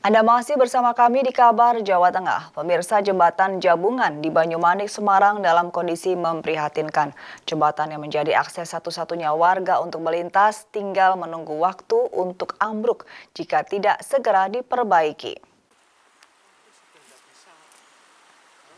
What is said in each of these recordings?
Anda masih bersama kami di Kabar Jawa Tengah. Pemirsa, jembatan Jabungan di Banyumanik, Semarang dalam kondisi memprihatinkan. Jembatan yang menjadi akses satu-satunya warga untuk melintas tinggal menunggu waktu untuk ambruk jika tidak segera diperbaiki.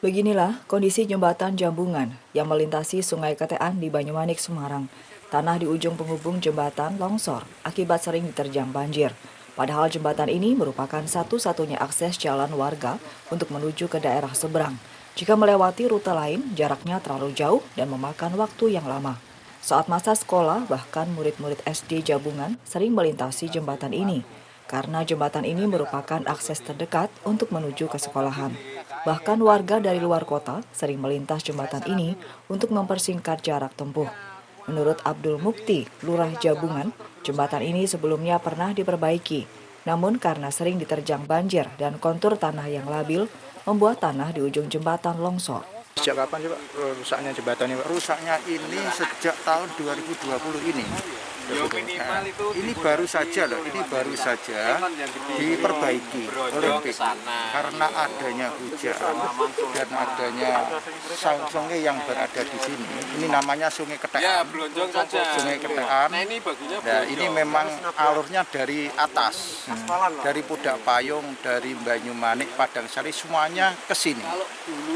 Beginilah kondisi jembatan Jabungan yang melintasi Sungai Ketean di Banyumanik, Semarang. Tanah di ujung penghubung jembatan longsor akibat sering diterjang banjir. Padahal jembatan ini merupakan satu-satunya akses jalan warga untuk menuju ke daerah seberang. Jika melewati rute lain, jaraknya terlalu jauh dan memakan waktu yang lama. Saat masa sekolah, bahkan murid-murid SD Jabungan sering melintasi jembatan ini, karena jembatan ini merupakan akses terdekat untuk menuju ke sekolahan. Bahkan warga dari luar kota sering melintas jembatan ini untuk mempersingkat jarak tempuh. Menurut Abdul Mukti, Lurah Jabungan, jembatan ini sebelumnya pernah diperbaiki. Namun karena sering diterjang banjir dan kontur tanah yang labil, membuat tanah di ujung jembatan longsor. Sejak kapan sih Pak rusaknya jembatan ini Pak? Rusaknya ini sejak tahun 2020 ini. Nah, ini baru saja diperbaiki oleh PIK karena adanya hujan dan adanya sungai yang berada di sini. Ini namanya Sungai Ketean. Sungai Ketean. Nah, ini memang alurnya dari atas, dari Pudak Payung, dari Banyumanik, Padangsari, semuanya ke sini.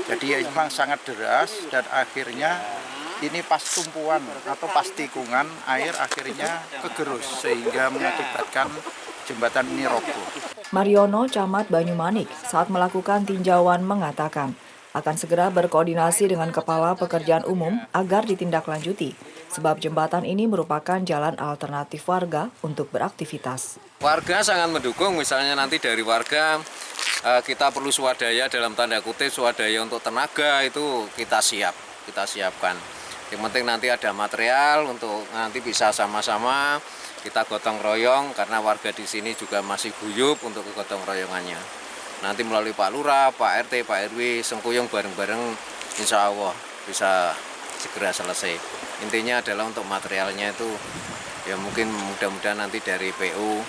Jadi memang sangat deras dan akhirnya ini pas tumpuan atau pas tikungan air akhirnya kegerus sehingga mengakibatkan jembatan ini roboh. Mariono, Camat Banyumanik, saat melakukan tinjauan mengatakan akan segera berkoordinasi dengan Kepala Pekerjaan Umum agar ditindaklanjuti, sebab jembatan ini merupakan jalan alternatif warga untuk beraktivitas. Warga sangat mendukung, misalnya nanti dari warga kita perlu swadaya, dalam tanda kutip swadaya untuk tenaga itu kita siapkan. Yang penting nanti ada material untuk nanti bisa sama-sama kita gotong royong karena warga di sini juga masih guyup untuk gotong royongannya. Nanti melalui Pak Lurah, Pak RT, Pak RW, sengkuyung bareng-bareng insya Allah bisa segera selesai. Intinya adalah untuk materialnya itu ya mungkin mudah-mudahan nanti dari PU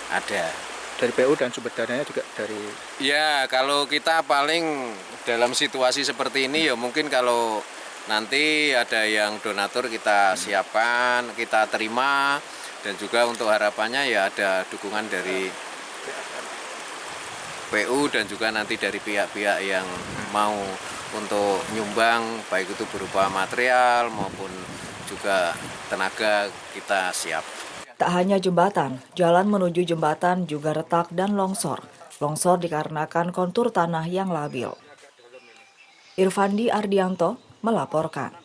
ada. Dari PU dan sumber dananya juga dari... Ya, kalau kita paling dalam situasi seperti ini ya mungkin kalau nanti ada yang donatur kita siapkan, kita terima, dan juga untuk harapannya ya ada dukungan dari PU dan juga nanti dari pihak-pihak yang mau untuk nyumbang, baik itu berupa material maupun juga tenaga, kita siap. Tak hanya jembatan, jalan menuju jembatan juga retak dan longsor. Longsor dikarenakan kontur tanah yang labil. Irfandi Ardianto melaporkan.